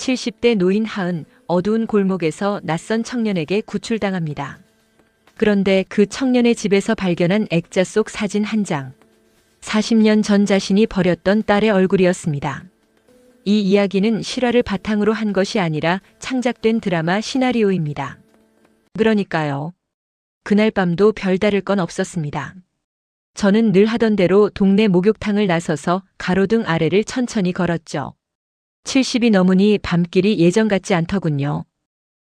70대 노인 하은 어두운 골목에서 낯선 청년에게 구출당합니다. 그런데 그 청년의 집에서 발견한 액자 속 사진 한 장. 40년 전 자신이 버렸던 딸의 얼굴이었습니다. 이 이야기는 실화를 바탕으로 한 것이 아니라 창작된 드라마 시나리오입니다. 그러니까요. 그날 밤도 별다를 건 없었습니다. 저는 늘 하던 대로 동네 목욕탕을 나서서 가로등 아래를 천천히 걸었죠. 70이 넘으니 밤길이 예전 같지 않더군요.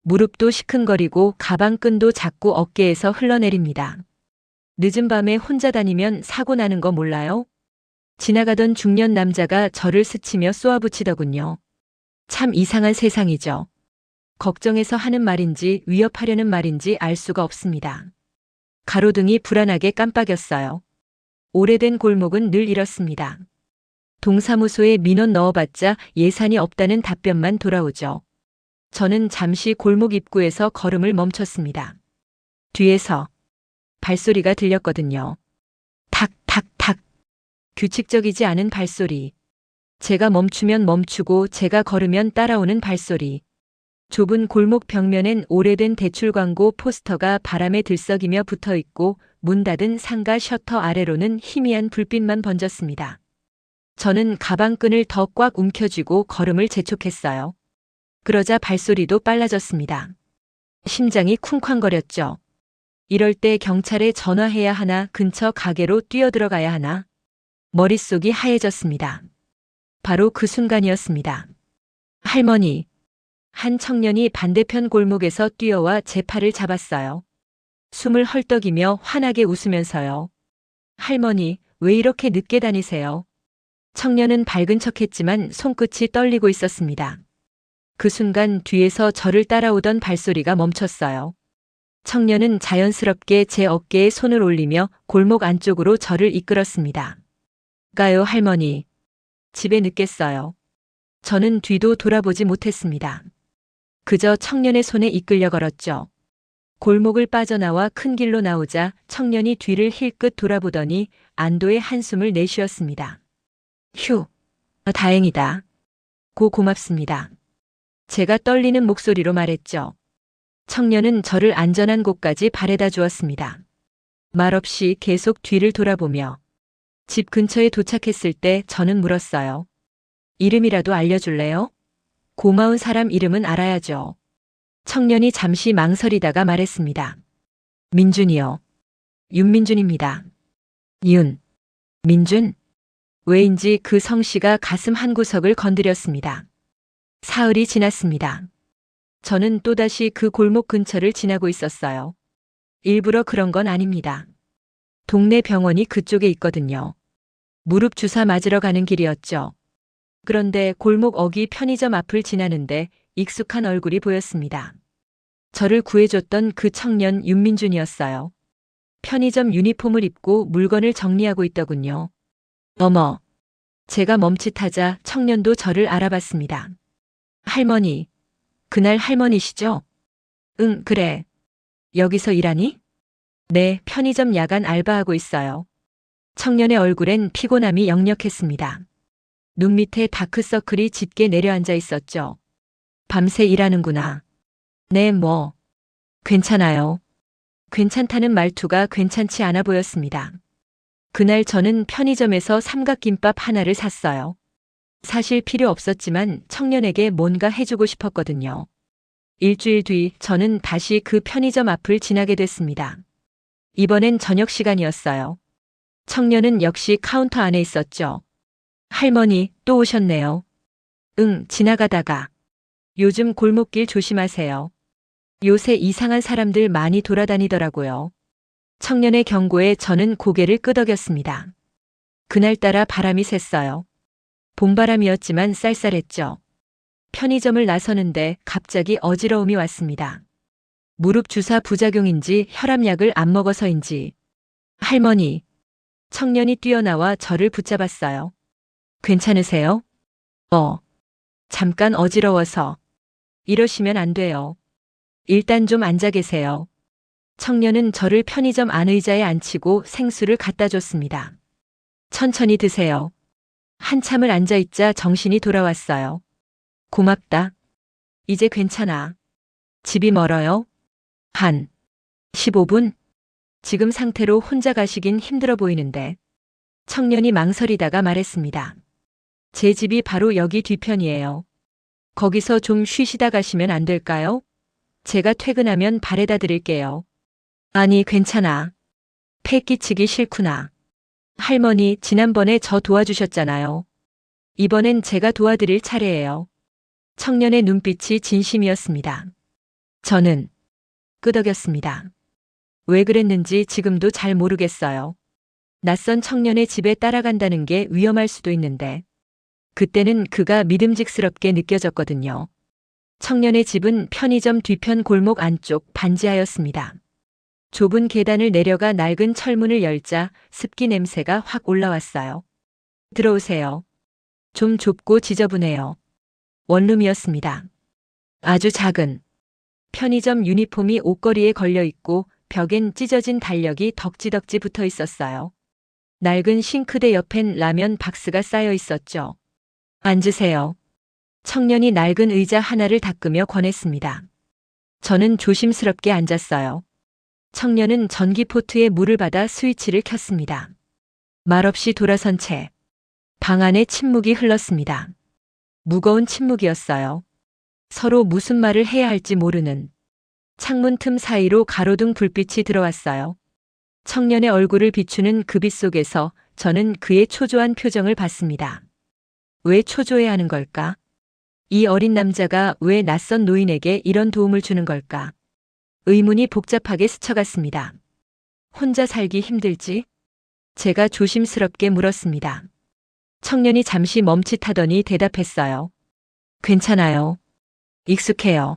무릎도 시큰거리고 가방끈도 자꾸 어깨에서 흘러내립니다. 늦은 밤에 혼자 다니면 사고 나는 거 몰라요? 지나가던 중년 남자가 저를 스치며 쏘아붙이더군요. 참 이상한 세상이죠. 걱정해서 하는 말인지 위협하려는 말인지 알 수가 없습니다. 가로등이 불안하게 깜빡였어요. 오래된 골목은 늘 이렇습니다. 동사무소에 민원 넣어봤자 예산이 없다는 답변만 돌아오죠. 저는 잠시 골목 입구에서 걸음을 멈췄습니다. 뒤에서 발소리가 들렸거든요. 탁, 탁, 탁. 규칙적이지 않은 발소리. 제가 멈추면 멈추고 제가 걸으면 따라오는 발소리. 좁은 골목 벽면엔 오래된 대출 광고 포스터가 바람에 들썩이며 붙어 있고 문 닫은 상가 셔터 아래로는 희미한 불빛만 번졌습니다. 저는 가방끈을 더 꽉 움켜쥐고 걸음을 재촉했어요. 그러자 발소리도 빨라졌습니다. 심장이 쿵쾅거렸죠. 이럴 때 경찰에 전화해야 하나 근처 가게로 뛰어들어가야 하나. 머릿속이 하얘졌습니다. 바로 그 순간이었습니다. 할머니. 한 청년이 반대편 골목에서 뛰어와 제 팔을 잡았어요. 숨을 헐떡이며 환하게 웃으면서요. 할머니, 왜 이렇게 늦게 다니세요? 청년은 밝은 척했지만 손끝이 떨리고 있었습니다. 그 순간 뒤에서 저를 따라오던 발소리가 멈췄어요. 청년은 자연스럽게 제 어깨에 손을 올리며 골목 안쪽으로 저를 이끌었습니다. 가요, 할머니. 집에 늦겠어요. 저는 뒤도 돌아보지 못했습니다. 그저 청년의 손에 이끌려 걸었죠. 골목을 빠져나와 큰 길로 나오자 청년이 뒤를 힐끗 돌아보더니 안도의 한숨을 내쉬었습니다. 휴, 다행이다. 고맙습니다. 제가 떨리는 목소리로 말했죠. 청년은 저를 안전한 곳까지 바래다 주었습니다. 말없이 계속 뒤를 돌아보며 집 근처에 도착했을 때 저는 물었어요. 이름이라도 알려줄래요? 고마운 사람 이름은 알아야죠. 청년이 잠시 망설이다가 말했습니다. 민준이요. 윤민준입니다. 민준? 왜인지 그 성씨가 가슴 한구석을 건드렸습니다. 사흘이 지났습니다. 저는 또다시 그 골목 근처를 지나고 있었어요. 일부러 그런 건 아닙니다. 동네 병원이 그쪽에 있거든요. 무릎 주사 맞으러 가는 길이었죠. 그런데 골목 어귀 편의점 앞을 지나는데 익숙한 얼굴이 보였습니다. 저를 구해줬던 그 청년 윤민준이었어요. 편의점 유니폼을 입고 물건을 정리하고 있더군요. 어머. 제가 멈칫하자 청년도 저를 알아봤습니다. 할머니. 그날 할머니시죠? 응, 그래. 여기서 일하니? 네, 편의점 야간 알바하고 있어요. 청년의 얼굴엔 피곤함이 역력했습니다. 눈 밑에 다크서클이 짙게 내려앉아 있었죠. 밤새 일하는구나. 네, 뭐. 괜찮아요. 괜찮다는 말투가 괜찮지 않아 보였습니다. 그날 저는 편의점에서 삼각김밥 하나를 샀어요. 사실 필요 없었지만 청년에게 뭔가 해주고 싶었거든요. 일주일 뒤 저는 다시 그 편의점 앞을 지나게 됐습니다. 이번엔 저녁 시간이었어요. 청년은 역시 카운터 안에 있었죠. 할머니, 또 오셨네요. 응, 지나가다가. 요즘 골목길 조심하세요. 요새 이상한 사람들 많이 돌아다니더라고요. 청년의 경고에 저는 고개를 끄덕였습니다. 그날따라 바람이 샜어요. 봄바람이었지만 쌀쌀했죠. 편의점을 나서는데 갑자기 어지러움이 왔습니다. 무릎 주사 부작용인지 혈압약을 안 먹어서인지. 할머니. 청년이 뛰어나와 저를 붙잡았어요. 괜찮으세요? 잠깐 어지러워서. 이러시면 안 돼요. 일단 좀 앉아 계세요. 청년은 저를 편의점 안 의자에 앉히고 생수를 갖다 줬습니다. 천천히 드세요. 한참을 앉아있자 정신이 돌아왔어요. 고맙다. 이제 괜찮아. 집이 멀어요? 한 15분? 지금 상태로 혼자 가시긴 힘들어 보이는데. 청년이 망설이다가 말했습니다. 제 집이 바로 여기 뒤편이에요. 거기서 좀 쉬시다 가시면 안 될까요? 제가 퇴근하면 바래다 드릴게요. 아니, 괜찮아. 폐 끼치기 싫구나. 할머니, 지난번에 저 도와주셨잖아요. 이번엔 제가 도와드릴 차례예요. 청년의 눈빛이 진심이었습니다. 저는 끄덕였습니다. 왜 그랬는지 지금도 잘 모르겠어요. 낯선 청년의 집에 따라간다는 게 위험할 수도 있는데, 그때는 그가 믿음직스럽게 느껴졌거든요. 청년의 집은 편의점 뒤편 골목 안쪽 반지하였습니다. 좁은 계단을 내려가 낡은 철문을 열자 습기 냄새가 확 올라왔어요. 들어오세요. 좀 좁고 지저분해요. 원룸이었습니다. 아주 작은 편의점 유니폼이 옷걸이에 걸려 있고 벽엔 찢어진 달력이 덕지덕지 붙어 있었어요. 낡은 싱크대 옆엔 라면 박스가 쌓여 있었죠. 앉으세요. 청년이 낡은 의자 하나를 닦으며 권했습니다. 저는 조심스럽게 앉았어요. 청년은 전기포트에 물을 받아 스위치를 켰습니다. 말없이 돌아선 채 방 안에 침묵이 흘렀습니다. 무거운 침묵이었어요. 서로 무슨 말을 해야 할지 모르는. 창문 틈 사이로 가로등 불빛이 들어왔어요. 청년의 얼굴을 비추는 그 빛 속에서 저는 그의 초조한 표정을 봤습니다. 왜 초조해야 하는 걸까? 이 어린 남자가 왜 낯선 노인에게 이런 도움을 주는 걸까? 의문이 복잡하게 스쳐갔습니다. 혼자 살기 힘들지? 제가 조심스럽게 물었습니다. 청년이 잠시 멈칫하더니 대답했어요. 괜찮아요. 익숙해요.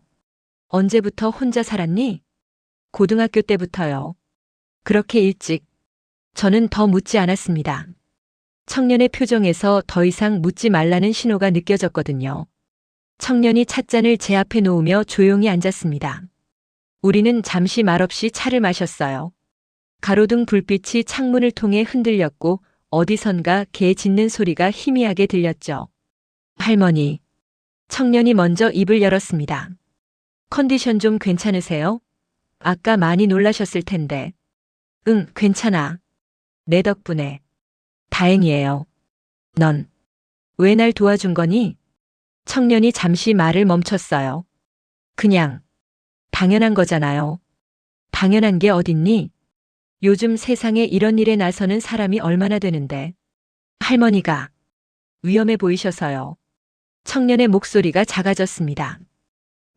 언제부터 혼자 살았니? 고등학교 때부터요. 그렇게 일찍? 저는 더 묻지 않았습니다. 청년의 표정에서 더 이상 묻지 말라는 신호가 느껴졌거든요. 청년이 찻잔을 제 앞에 놓으며 조용히 앉았습니다. 우리는 잠시 말없이 차를 마셨어요. 가로등 불빛이 창문을 통해 흔들렸고 어디선가 개 짖는 소리가 희미하게 들렸죠. 할머니. 청년이 먼저 입을 열었습니다. 컨디션 좀 괜찮으세요? 아까 많이 놀라셨을 텐데. 응, 괜찮아. 내 덕분에. 다행이에요. 넌 왜 날 도와준 거니? 청년이 잠시 말을 멈췄어요. 그냥 당연한 거잖아요. 당연한 게 어딨니? 요즘 세상에 이런 일에 나서는 사람이 얼마나 되는데. 할머니가 위험해 보이셔서요. 청년의 목소리가 작아졌습니다.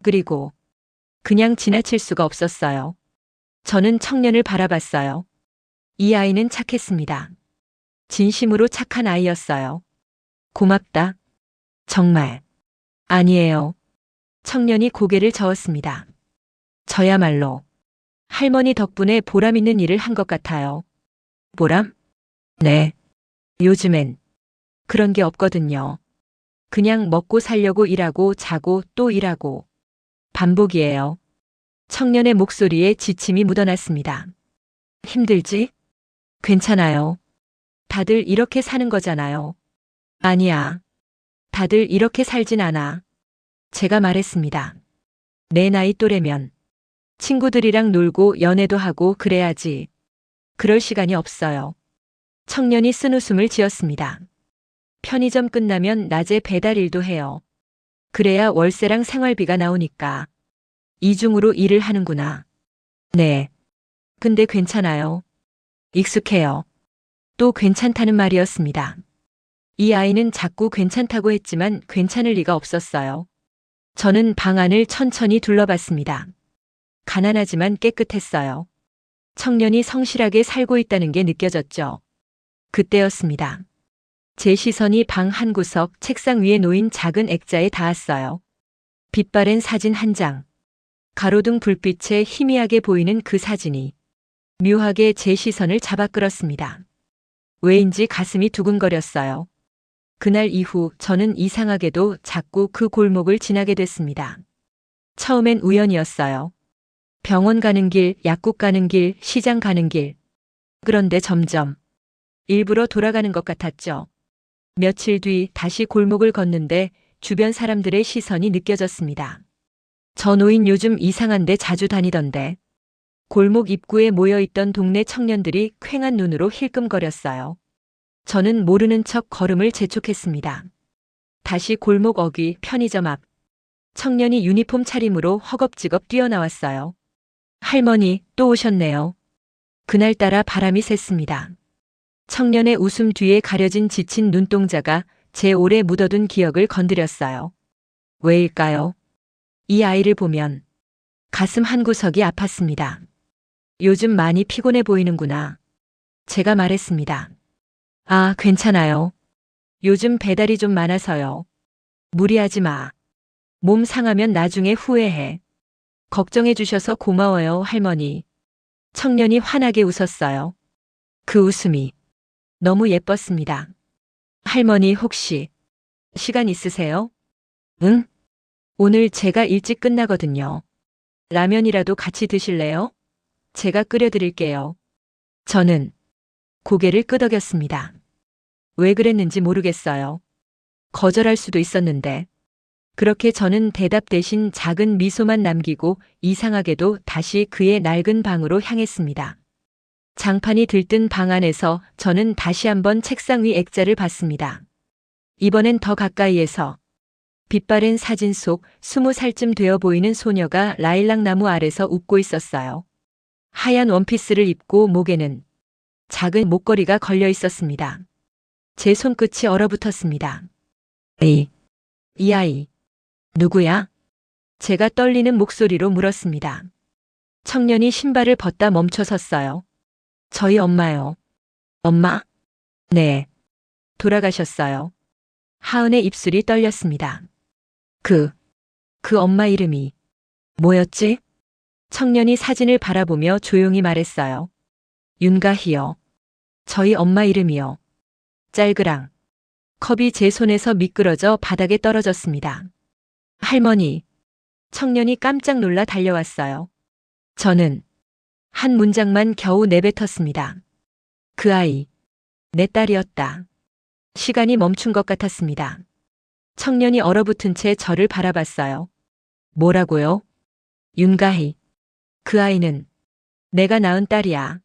그리고 그냥 지나칠 수가 없었어요. 저는 청년을 바라봤어요. 이 아이는 착했습니다. 진심으로 착한 아이였어요. 고맙다. 정말. 아니에요. 청년이 고개를 저었습니다. 저야말로 할머니 덕분에 보람 있는 일을 한 것 같아요. 보람? 네. 요즘엔 그런 게 없거든요. 그냥 먹고 살려고 일하고 자고 또 일하고. 반복이에요. 청년의 목소리에 지침이 묻어났습니다. 힘들지? 괜찮아요. 다들 이렇게 사는 거잖아요. 아니야. 다들 이렇게 살진 않아. 제가 말했습니다. 내 나이 또래면 친구들이랑 놀고 연애도 하고 그래야지. 그럴 시간이 없어요. 청년이 쓴웃음을 지었습니다. 편의점 끝나면 낮에 배달 일도 해요. 그래야 월세랑 생활비가 나오니까. 이중으로 일을 하는구나. 네. 근데 괜찮아요. 익숙해요. 또 괜찮다는 말이었습니다. 이 아이는 자꾸 괜찮다고 했지만 괜찮을 리가 없었어요. 저는 방 안을 천천히 둘러봤습니다. 가난하지만 깨끗했어요. 청년이 성실하게 살고 있다는 게 느껴졌죠. 그때였습니다. 제 시선이 방 한 구석 책상 위에 놓인 작은 액자에 닿았어요. 빛바랜 사진 한 장. 가로등 불빛에 희미하게 보이는 그 사진이 묘하게 제 시선을 잡아 끌었습니다. 왜인지 가슴이 두근거렸어요. 그날 이후 저는 이상하게도 자꾸 그 골목을 지나게 됐습니다. 처음엔 우연이었어요. 병원 가는 길, 약국 가는 길, 시장 가는 길. 그런데 점점 일부러 돌아가는 것 같았죠. 며칠 뒤 다시 골목을 걷는데 주변 사람들의 시선이 느껴졌습니다. 저 노인 요즘 이상한데 자주 다니던데. 골목 입구에 모여있던 동네 청년들이 퀭한 눈으로 힐끔거렸어요. 저는 모르는 척 걸음을 재촉했습니다. 다시 골목 어귀 편의점 앞. 청년이 유니폼 차림으로 허겁지겁 뛰어나왔어요. 할머니, 또 오셨네요. 그날따라 바람이 셌습니다. 청년의 웃음 뒤에 가려진 지친 눈동자가 제 오래 묻어둔 기억을 건드렸어요. 왜일까요? 이 아이를 보면 가슴 한구석이 아팠습니다. 요즘 많이 피곤해 보이는구나. 제가 말했습니다. 아, 괜찮아요. 요즘 배달이 좀 많아서요. 무리하지 마. 몸 상하면 나중에 후회해. 걱정해 주셔서 고마워요, 할머니. 청년이 환하게 웃었어요. 그 웃음이 너무 예뻤습니다. 할머니 혹시 시간 있으세요? 응? 오늘 제가 일찍 끝나거든요. 라면이라도 같이 드실래요? 제가 끓여드릴게요. 저는 고개를 끄덕였습니다. 왜 그랬는지 모르겠어요. 거절할 수도 있었는데. 그렇게 저는 대답 대신 작은 미소만 남기고 이상하게도 다시 그의 낡은 방으로 향했습니다. 장판이 들뜬 방 안에서 저는 다시 한번 책상 위 액자를 봤습니다. 이번엔 더 가까이에서 빛바랜 사진 속 20살쯤 되어 보이는 소녀가 라일락 나무 아래서 웃고 있었어요. 하얀 원피스를 입고 목에는 작은 목걸이가 걸려 있었습니다. 제 손끝이 얼어붙었습니다. 이 아이, 누구야? 제가 떨리는 목소리로 물었습니다. 청년이 신발을 벗다 멈춰 섰어요. 저희 엄마요. 엄마? 네. 돌아가셨어요. 하은의 입술이 떨렸습니다. 그 엄마 이름이 뭐였지? 청년이 사진을 바라보며 조용히 말했어요. 윤가희요. 저희 엄마 이름이요. 짤그랑. 컵이 제 손에서 미끄러져 바닥에 떨어졌습니다. 할머니. 청년이 깜짝 놀라 달려왔어요. 저는 한 문장만 겨우 내뱉었습니다. 그 아이, 내 딸이었다. 시간이 멈춘 것 같았습니다. 청년이 얼어붙은 채 저를 바라봤어요. 뭐라고요? 윤가희. 그 아이는 내가 낳은 딸이야.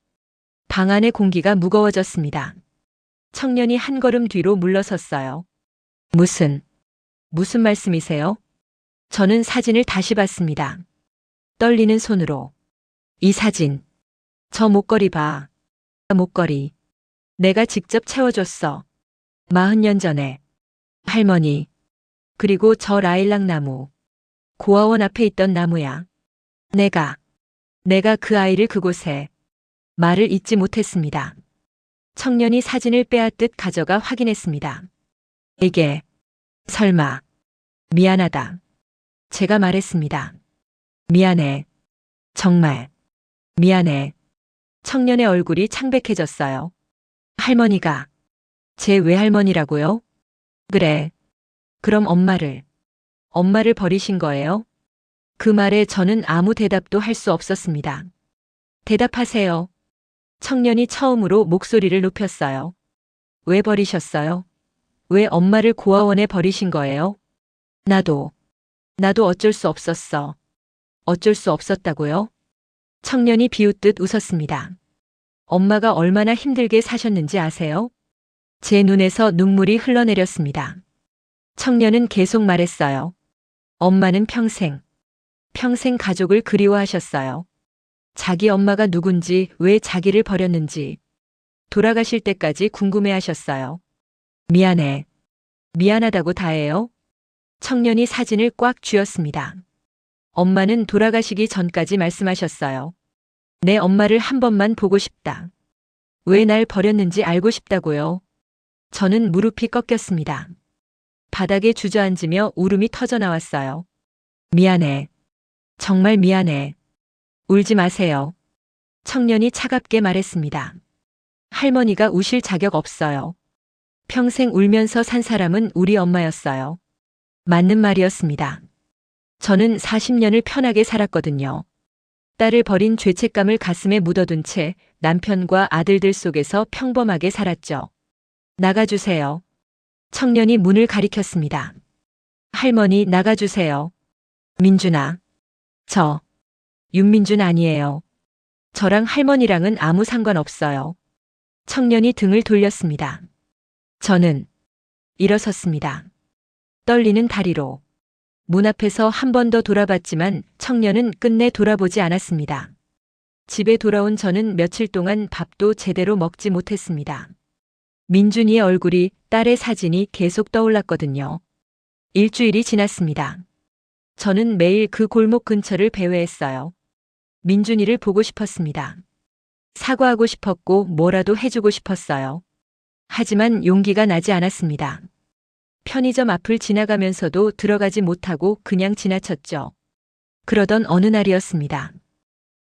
방 안의 공기가 무거워졌습니다. 청년이 한 걸음 뒤로 물러섰어요. 무슨 말씀이세요? 저는 사진을 다시 봤습니다. 떨리는 손으로. 이 사진. 저 목걸이 봐. 목걸이. 내가 직접 채워줬어. 40년 전에. 할머니. 그리고 저 라일락 나무. 고아원 앞에 있던 나무야. 내가 그 아이를 그곳에. 말을 잇지 못했습니다. 청년이 사진을 빼앗듯 가져가 확인했습니다. 이게 설마. 미안하다. 제가 말했습니다. 미안해. 정말. 미안해. 청년의 얼굴이 창백해졌어요. 할머니가 제 외할머니라고요? 그래. 그럼 엄마를 버리신 거예요? 그 말에 저는 아무 대답도 할 수 없었습니다. 대답하세요. 청년이 처음으로 목소리를 높였어요. 왜 버리셨어요? 왜 엄마를 고아원에 버리신 거예요? 나도 어쩔 수 없었어. 어쩔 수 없었다고요? 청년이 비웃듯 웃었습니다. 엄마가 얼마나 힘들게 사셨는지 아세요? 제 눈에서 눈물이 흘러내렸습니다. 청년은 계속 말했어요. 엄마는 평생 가족을 그리워하셨어요. 자기 엄마가 누군지, 왜 자기를 버렸는지 돌아가실 때까지 궁금해하셨어요. 미안해. 미안하다고 다해요. 청년이 사진을 꽉 쥐었습니다. 엄마는 돌아가시기 전까지 말씀하셨어요. 내 엄마를 한 번만 보고 싶다. 왜 날 버렸는지 알고 싶다고요. 저는 무릎이 꺾였습니다. 바닥에 주저앉으며 울음이 터져나왔어요. 미안해. 정말 미안해. 울지 마세요. 청년이 차갑게 말했습니다. 할머니가 우실 자격 없어요. 평생 울면서 산 사람은 우리 엄마였어요. 맞는 말이었습니다. 저는 40년을 편하게 살았거든요. 딸을 버린 죄책감을 가슴에 묻어둔 채 남편과 아들들 속에서 평범하게 살았죠. 나가주세요. 청년이 문을 가리켰습니다. 할머니 나가주세요. 민준아. 저, 윤민준 아니에요. 저랑 할머니랑은 아무 상관없어요. 청년이 등을 돌렸습니다. 저는 일어섰습니다. 떨리는 다리로. 문 앞에서 한 번 더 돌아봤지만 청년은 끝내 돌아보지 않았습니다. 집에 돌아온 저는 며칠 동안 밥도 제대로 먹지 못했습니다. 민준이의 얼굴이, 딸의 사진이 계속 떠올랐거든요. 일주일이 지났습니다. 저는 매일 그 골목 근처를 배회했어요. 민준이를 보고 싶었습니다. 사과하고 싶었고 뭐라도 해주고 싶었어요. 하지만 용기가 나지 않았습니다. 편의점 앞을 지나가면서도 들어가지 못하고 그냥 지나쳤죠. 그러던 어느 날이었습니다.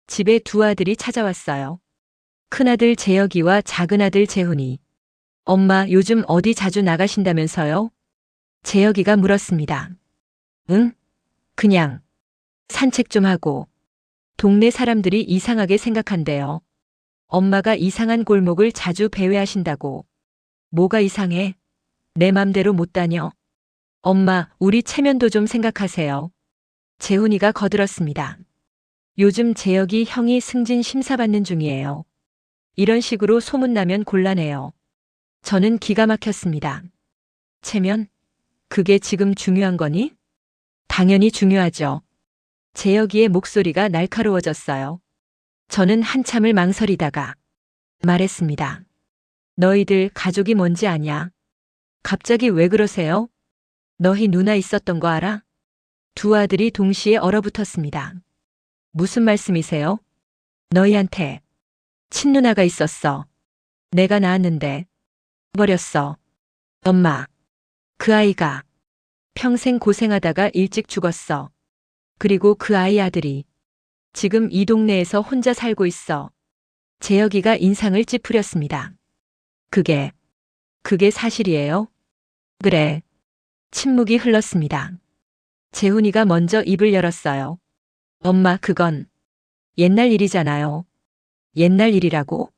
집에 두 아들이 찾아왔어요. 큰아들 재혁이와 작은아들 재훈이. 엄마, 요즘 어디 자주 나가신다면서요? 재혁이가 물었습니다. 응? 그냥 산책 좀 하고. 동네 사람들이 이상하게 생각한대요. 엄마가 이상한 골목을 자주 배회하신다고. 뭐가 이상해? 내 맘대로 못 다녀. 엄마, 우리 체면도 좀 생각하세요. 재훈이가 거들었습니다. 요즘 재혁이 형이 승진 심사받는 중이에요. 이런 식으로 소문나면 곤란해요. 저는 기가 막혔습니다. 체면? 그게 지금 중요한 거니? 당연히 중요하죠. 재혁이의 목소리가 날카로워졌어요. 저는 한참을 망설이다가 말했습니다. 너희들 가족이 뭔지 아냐? 갑자기 왜 그러세요? 너희 누나 있었던 거 알아? 두 아들이 동시에 얼어붙었습니다. 무슨 말씀이세요? 너희한테 친누나가 있었어. 내가 낳았는데 버렸어. 엄마, 그 아이가 평생 고생하다가 일찍 죽었어. 그리고 그 아이 아들이 지금 이 동네에서 혼자 살고 있어. 재혁이가 인상을 찌푸렸습니다. 그게 사실이에요? 그래. 침묵이 흘렀습니다. 재훈이가 먼저 입을 열었어요. 엄마, 그건 옛날 일이잖아요. 옛날 일이라고?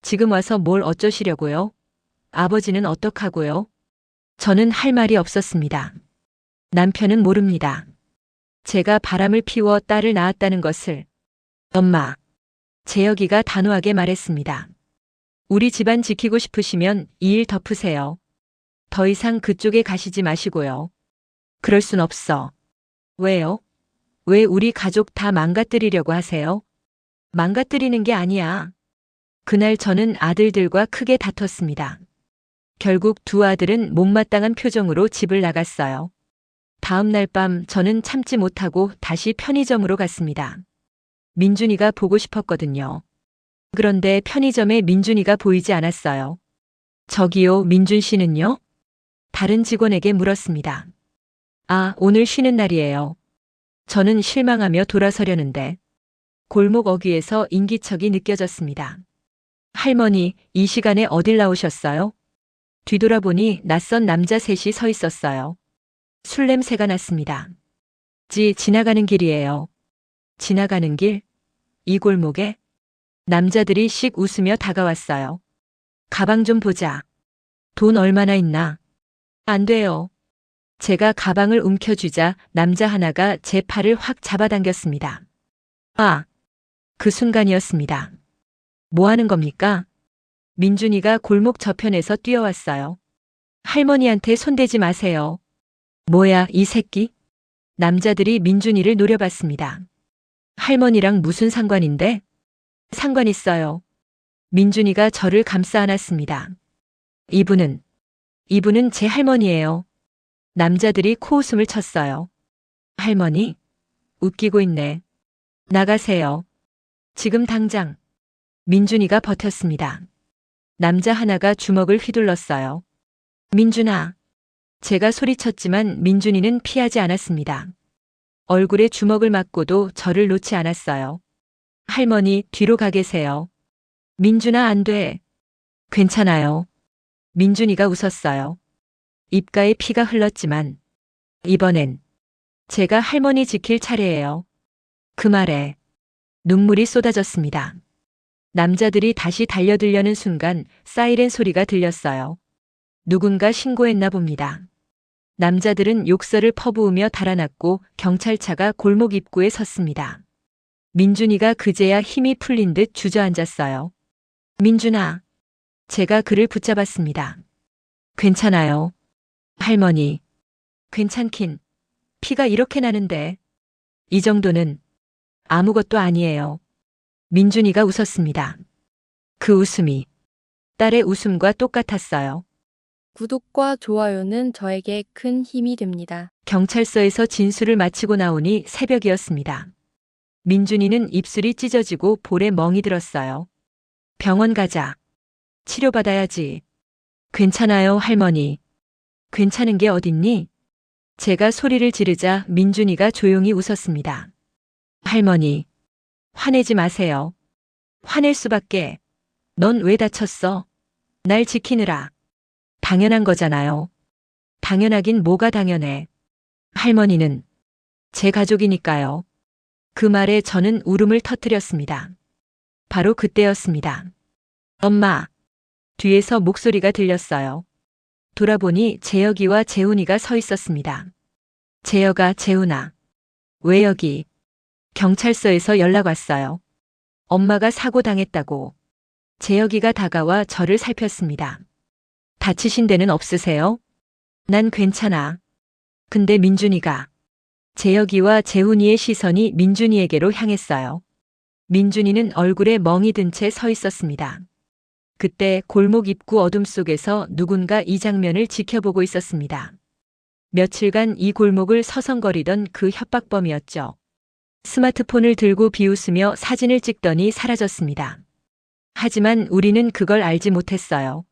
지금 와서 뭘 어쩌시려고요? 아버지는 어떡하고요? 저는 할 말이 없었습니다. 남편은 모릅니다. 제가 바람을 피워 딸을 낳았다는 것을. 엄마, 재혁이가 단호하게 말했습니다. 우리 집안 지키고 싶으시면 이 일 덮으세요. 더 이상 그쪽에 가시지 마시고요. 그럴 순 없어. 왜요? 왜 우리 가족 다 망가뜨리려고 하세요? 망가뜨리는 게 아니야. 그날 저는 아들들과 크게 다퉜습니다. 결국 두 아들은 못마땅한 표정으로 집을 나갔어요. 다음 날 밤 저는 참지 못하고 다시 편의점으로 갔습니다. 민준이가 보고 싶었거든요. 그런데 편의점에 민준이가 보이지 않았어요. 저기요, 민준 씨는요? 다른 직원에게 물었습니다. 아, 오늘 쉬는 날이에요. 저는 실망하며 돌아서려는데 골목 어귀에서 인기척이 느껴졌습니다. 할머니, 이 시간에 어딜 나오셨어요? 뒤돌아보니 낯선 남자 셋이 서 있었어요. 술 냄새가 났습니다. 지나가는 길이에요. 지나가는 길? 이 골목에? 남자들이 씩 웃으며 다가왔어요. 가방 좀 보자. 돈 얼마나 있나? 안 돼요. 제가 가방을 움켜쥐자 남자 하나가 제 팔을 확 잡아당겼습니다. 아, 그 순간이었습니다. 뭐 하는 겁니까? 민준이가 골목 저편에서 뛰어왔어요. 할머니한테 손대지 마세요. 뭐야, 이 새끼? 남자들이 민준이를 노려봤습니다. 할머니랑 무슨 상관인데? 상관 있어요. 민준이가 저를 감싸 안았습니다. 이분은 제 할머니예요. 남자들이 코웃음을 쳤어요. 할머니? 웃기고 있네. 나가세요. 지금 당장. 민준이가 버텼습니다. 남자 하나가 주먹을 휘둘렀어요. 민준아. 제가 소리쳤지만 민준이는 피하지 않았습니다. 얼굴에 주먹을 맞고도 저를 놓지 않았어요. 할머니, 뒤로 가 계세요. 민준아, 안 돼. 괜찮아요. 민준이가 웃었어요. 입가에 피가 흘렀지만 이번엔 제가 할머니 지킬 차례예요. 그 말에 눈물이 쏟아졌습니다. 남자들이 다시 달려들려는 순간 사이렌 소리가 들렸어요. 누군가 신고했나 봅니다. 남자들은 욕설을 퍼부으며 달아났고 경찰차가 골목 입구에 섰습니다. 민준이가 그제야 힘이 풀린 듯 주저앉았어요. 민준아. 제가 그를 붙잡았습니다. 괜찮아요. 할머니. 괜찮긴. 피가 이렇게 나는데. 이 정도는 아무것도 아니에요. 민준이가 웃었습니다. 그 웃음이 딸의 웃음과 똑같았어요. 구독과 좋아요는 저에게 큰 힘이 됩니다. 경찰서에서 진술을 마치고 나오니 새벽이었습니다. 민준이는 입술이 찢어지고 볼에 멍이 들었어요. 병원 가자. 치료받아야지. 괜찮아요, 할머니. 괜찮은 게 어딨니? 제가 소리를 지르자 민준이가 조용히 웃었습니다. 할머니, 화내지 마세요. 화낼 수밖에. 넌 왜 다쳤어? 날 지키느라. 당연한 거잖아요. 당연하긴 뭐가 당연해. 할머니는 제 가족이니까요. 그 말에 저는 울음을 터뜨렸습니다. 바로 그때였습니다. 엄마. 뒤에서 목소리가 들렸어요. 돌아보니 재혁이와 재훈이가 서 있었습니다. 재혁아, 재훈아. 왜 여기? 경찰서에서 연락 왔어요. 엄마가 사고 당했다고. 재혁이가 다가와 저를 살폈습니다. 다치신 데는 없으세요? 난 괜찮아. 근데 민준이가. 재혁이와 재훈이의 시선이 민준이에게로 향했어요. 민준이는 얼굴에 멍이 든 채 서 있었습니다. 그때 골목 입구 어둠 속에서 누군가 이 장면을 지켜보고 있었습니다. 며칠간 이 골목을 서성거리던 그 협박범이었죠. 스마트폰을 들고 비웃으며 사진을 찍더니 사라졌습니다. 하지만 우리는 그걸 알지 못했어요.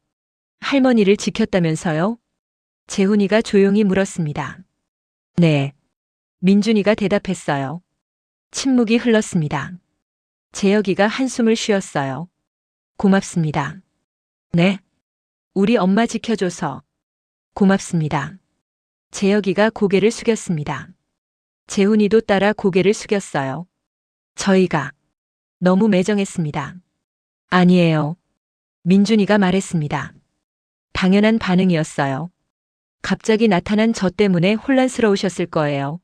할머니를 지켰다면서요? 재훈이가 조용히 물었습니다. 네. 민준이가 대답했어요. 침묵이 흘렀습니다. 재혁이가 한숨을 쉬었어요. 고맙습니다. 네. 우리 엄마 지켜줘서. 고맙습니다. 재혁이가 고개를 숙였습니다. 재훈이도 따라 고개를 숙였어요. 저희가 너무 매정했습니다. 아니에요. 민준이가 말했습니다. 당연한 반응이었어요. 갑자기 나타난 저 때문에 혼란스러우셨을 거예요.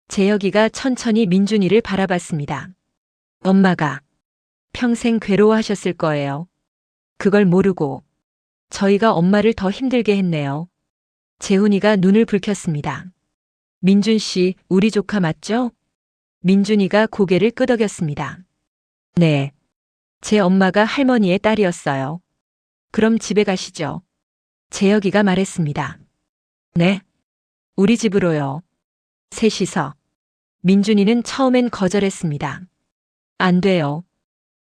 재혁이가 천천히 민준이를 바라봤습니다. 엄마가 평생 괴로워하셨을 거예요. 그걸 모르고 저희가 엄마를 더 힘들게 했네요. 재훈이가 눈을 붉혔습니다. 민준 씨, 우리 조카 맞죠? 민준이가 고개를 끄덕였습니다. 네. 제 엄마가 할머니의 딸이었어요. 그럼 집에 가시죠. 재혁이가 말했습니다. 네. 우리 집으로요. 셋이서. 민준이는 처음엔 거절했습니다. 안 돼요.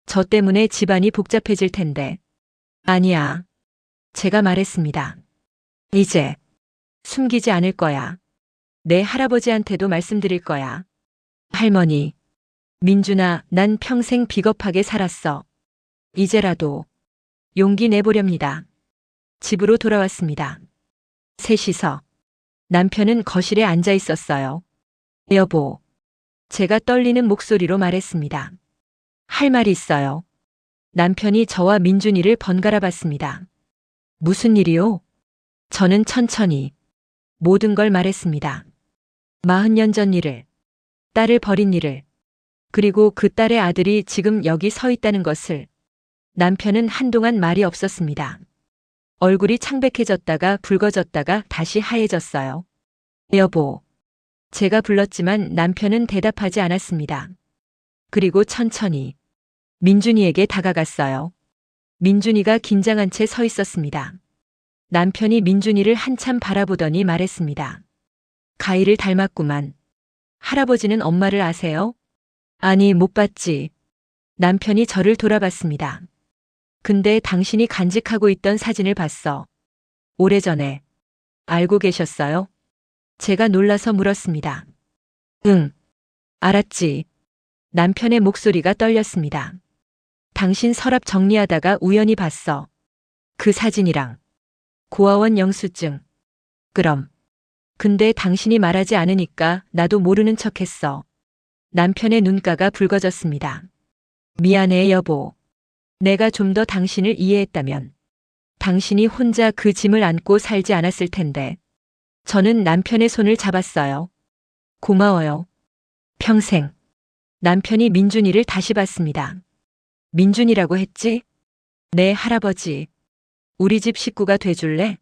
저 때문에 집안이 복잡해질 텐데. 아니야. 제가 말했습니다. 이제 숨기지 않을 거야. 내 할아버지한테도 말씀드릴 거야. 할머니. 민준아, 난 평생 비겁하게 살았어. 이제라도 용기 내보렵니다. 집으로 돌아왔습니다. 셋이서. 남편은 거실에 앉아 있었어요. 여보. 제가 떨리는 목소리로 말했습니다. 할 말이 있어요. 남편이 저와 민준이를 번갈아 봤습니다. 무슨 일이요? 저는 천천히 모든 걸 말했습니다. 40년 전 일을, 딸을 버린 일을, 그리고 그 딸의 아들이 지금 여기 서 있다는 것을. 남편은 한동안 말이 없었습니다. 얼굴이 창백해졌다가 붉어졌다가 다시 하얘졌어요. 여보. 제가 불렀지만 남편은 대답하지 않았습니다. 그리고 천천히 민준이에게 다가갔어요. 민준이가 긴장한 채 서 있었습니다. 남편이 민준이를 한참 바라보더니 말했습니다. 가희를 닮았구만. 할아버지는 엄마를 아세요? 아니, 못 봤지. 남편이 저를 돌아봤습니다. 근데 당신이 간직하고 있던 사진을 봤어. 오래전에. 알고 계셨어요? 제가 놀라서 물었습니다. 응. 알았지. 남편의 목소리가 떨렸습니다. 당신 서랍 정리하다가 우연히 봤어. 그 사진이랑 고아원 영수증. 그럼. 근데 당신이 말하지 않으니까 나도 모르는 척했어. 남편의 눈가가 붉어졌습니다. 미안해, 여보. 내가 좀 더 당신을 이해했다면 당신이 혼자 그 짐을 안고 살지 않았을 텐데. 저는 남편의 손을 잡았어요. 고마워요. 평생. 남편이 민준이를 다시 봤습니다. 민준이라고 했지? 네, 할아버지. 우리 집 식구가 돼줄래?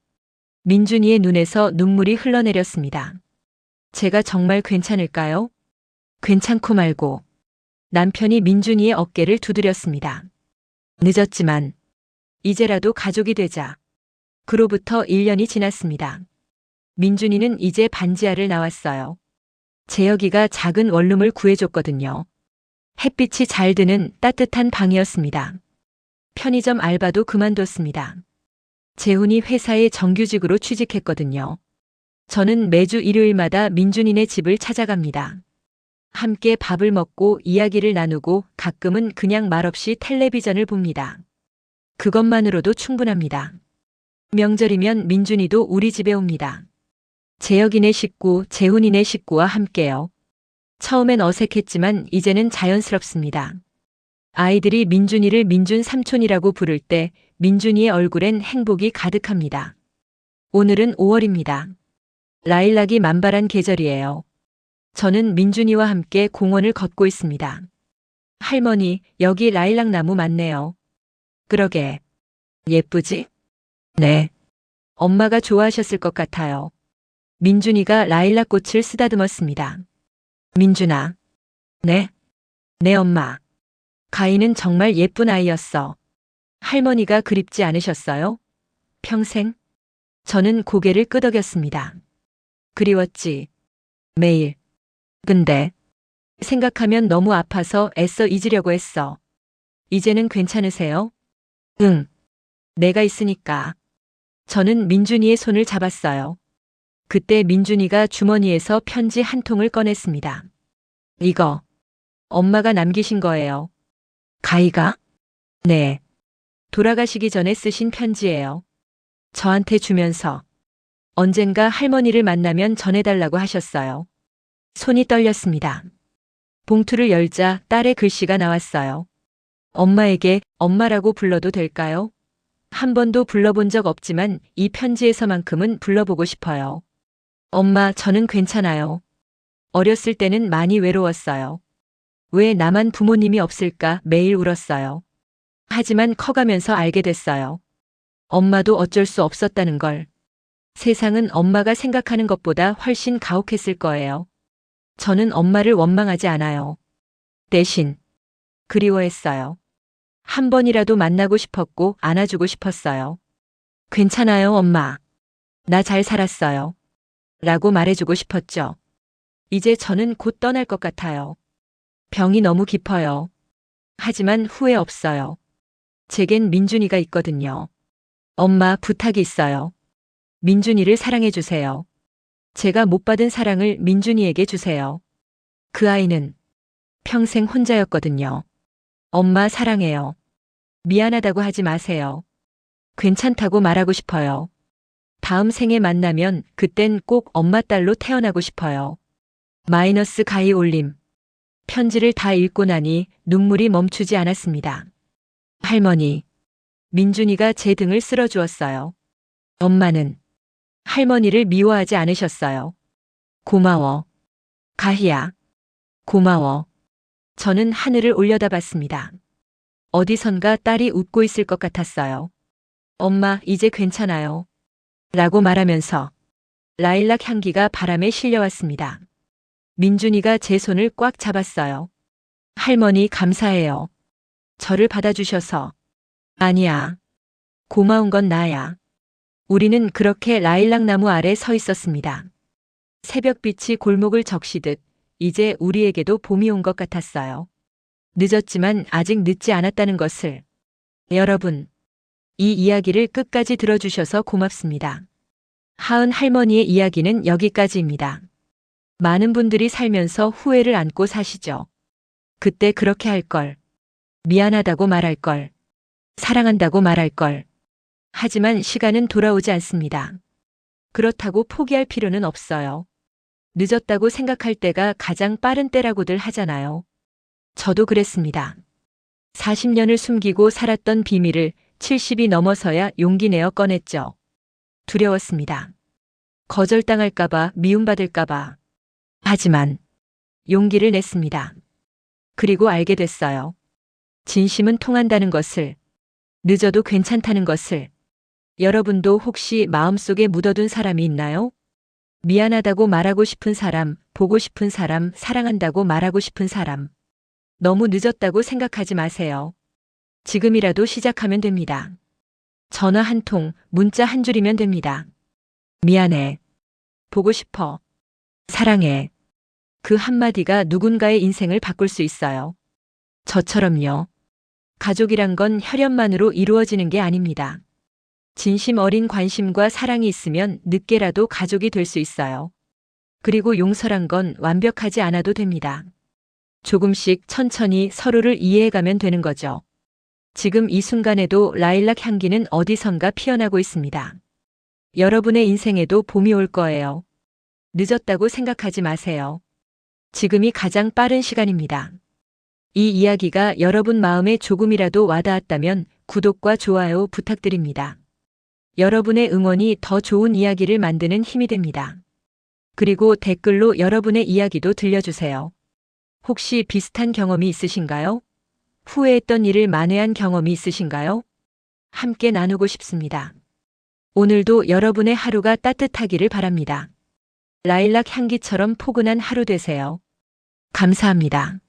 민준이의 눈에서 눈물이 흘러내렸습니다. 제가 정말 괜찮을까요? 괜찮고 말고. 남편이 민준이의 어깨를 두드렸습니다. 늦었지만 이제라도 가족이 되자. 그로부터 1년이 지났습니다. 민준이는 이제 반지하를 나왔어요. 재혁이가 작은 원룸을 구해줬거든요. 햇빛이 잘 드는 따뜻한 방이었습니다. 편의점 알바도 그만뒀습니다. 재훈이 회사에 정규직으로 취직했거든요. 저는 매주 일요일마다 민준이네 집을 찾아갑니다. 함께 밥을 먹고 이야기를 나누고 가끔은 그냥 말없이 텔레비전을 봅니다. 그것만으로도 충분합니다. 명절이면 민준이도 우리 집에 옵니다. 재혁이네 식구, 재훈이네 식구와 함께요. 처음엔 어색했지만 이제는 자연스럽습니다. 아이들이 민준이를 민준 삼촌이라고 부를 때 민준이의 얼굴엔 행복이 가득합니다. 오늘은 5월입니다. 라일락이 만발한 계절이에요. 저는 민준이와 함께 공원을 걷고 있습니다. 할머니, 여기 라일락 나무 많네요. 그러게. 예쁘지? 네. 엄마가 좋아하셨을 것 같아요. 민준이가 라일락 꽃을 쓰다듬었습니다. 민준아. 네? 네, 엄마. 가인은 정말 예쁜 아이였어. 할머니가 그립지 않으셨어요? 평생? 저는 고개를 끄덕였습니다. 그리웠지. 매일. 근데 생각하면 너무 아파서 애써 잊으려고 했어. 이제는 괜찮으세요? 응. 내가 있으니까. 저는 민준이의 손을 잡았어요. 그때 민준이가 주머니에서 편지 한 통을 꺼냈습니다. 이거 엄마가 남기신 거예요. 가희가? 네. 돌아가시기 전에 쓰신 편지예요. 저한테 주면서 언젠가 할머니를 만나면 전해달라고 하셨어요. 손이 떨렸습니다. 봉투를 열자 딸의 글씨가 나왔어요. 엄마에게 엄마라고 불러도 될까요? 한 번도 불러본 적 없지만 이 편지에서만큼은 불러보고 싶어요. 엄마, 저는 괜찮아요. 어렸을 때는 많이 외로웠어요. 왜 나만 부모님이 없을까 매일 울었어요. 하지만 커가면서 알게 됐어요. 엄마도 어쩔 수 없었다는 걸. 세상은 엄마가 생각하는 것보다 훨씬 가혹했을 거예요. 저는 엄마를 원망하지 않아요. 대신 그리워했어요. 한 번이라도 만나고 싶었고 안아주고 싶었어요. 괜찮아요, 엄마. 나 잘 살았어요. 라고 말해주고 싶었죠. 이제 저는 곧 떠날 것 같아요. 병이 너무 깊어요. 하지만 후회 없어요. 제겐 민준이가 있거든요. 엄마, 부탁이 있어요. 민준이를 사랑해주세요. 제가 못 받은 사랑을 민준이에게 주세요. 그 아이는 평생 혼자였거든요. 엄마 사랑해요. 미안하다고 하지 마세요. 괜찮다고 말하고 싶어요. 다음 생에 만나면 그땐 꼭 엄마 딸로 태어나고 싶어요. 마이너스 가이 올림. 편지를 다 읽고 나니 눈물이 멈추지 않았습니다. 할머니. 민준이가 제 등을 쓸어주었어요. 엄마는 할머니를 미워하지 않으셨어요. 고마워. 가희야. 고마워. 저는 하늘을 올려다봤습니다. 어디선가 딸이 웃고 있을 것 같았어요. 엄마, 이제 괜찮아요. 라고 말하면서 라일락 향기가 바람에 실려왔습니다. 민준이가 제 손을 꽉 잡았어요. 할머니, 감사해요. 저를 받아주셔서. 아니야. 고마운 건 나야. 우리는 그렇게 라일락 나무 아래 서 있었습니다. 새벽빛이 골목을 적시듯 이제 우리에게도 봄이 온 것 같았어요. 늦었지만 아직 늦지 않았다는 것을. 여러분, 이 이야기를 끝까지 들어주셔서 고맙습니다. 하은 할머니의 이야기는 여기까지입니다. 많은 분들이 살면서 후회를 안고 사시죠. 그때 그렇게 할 걸. 미안하다고 말할 걸. 사랑한다고 말할 걸. 하지만 시간은 돌아오지 않습니다. 그렇다고 포기할 필요는 없어요. 늦었다고 생각할 때가 가장 빠른 때라고들 하잖아요. 저도 그랬습니다. 40년을 숨기고 살았던 비밀을 70이 넘어서야 용기 내어 꺼냈죠. 두려웠습니다. 거절당할까봐, 미움받을까봐. 하지만 용기를 냈습니다. 그리고 알게 됐어요. 진심은 통한다는 것을, 늦어도 괜찮다는 것을. 여러분도 혹시 마음속에 묻어둔 사람이 있나요? 미안하다고 말하고 싶은 사람, 보고 싶은 사람, 사랑한다고 말하고 싶은 사람. 너무 늦었다고 생각하지 마세요. 지금이라도 시작하면 됩니다. 전화 한 통, 문자 한 줄이면 됩니다. 미안해. 보고 싶어. 사랑해. 그 한마디가 누군가의 인생을 바꿀 수 있어요. 저처럼요. 가족이란 건 혈연만으로 이루어지는 게 아닙니다. 진심 어린 관심과 사랑이 있으면 늦게라도 가족이 될 수 있어요. 그리고 용서란 건 완벽하지 않아도 됩니다. 조금씩 천천히 서로를 이해해가면 되는 거죠. 지금 이 순간에도 라일락 향기는 어디선가 피어나고 있습니다. 여러분의 인생에도 봄이 올 거예요. 늦었다고 생각하지 마세요. 지금이 가장 빠른 시간입니다. 이 이야기가 여러분 마음에 조금이라도 와닿았다면 구독과 좋아요 부탁드립니다. 여러분의 응원이 더 좋은 이야기를 만드는 힘이 됩니다. 그리고 댓글로 여러분의 이야기도 들려주세요. 혹시 비슷한 경험이 있으신가요? 후회했던 일을 만회한 경험이 있으신가요? 함께 나누고 싶습니다. 오늘도 여러분의 하루가 따뜻하기를 바랍니다. 라일락 향기처럼 포근한 하루 되세요. 감사합니다.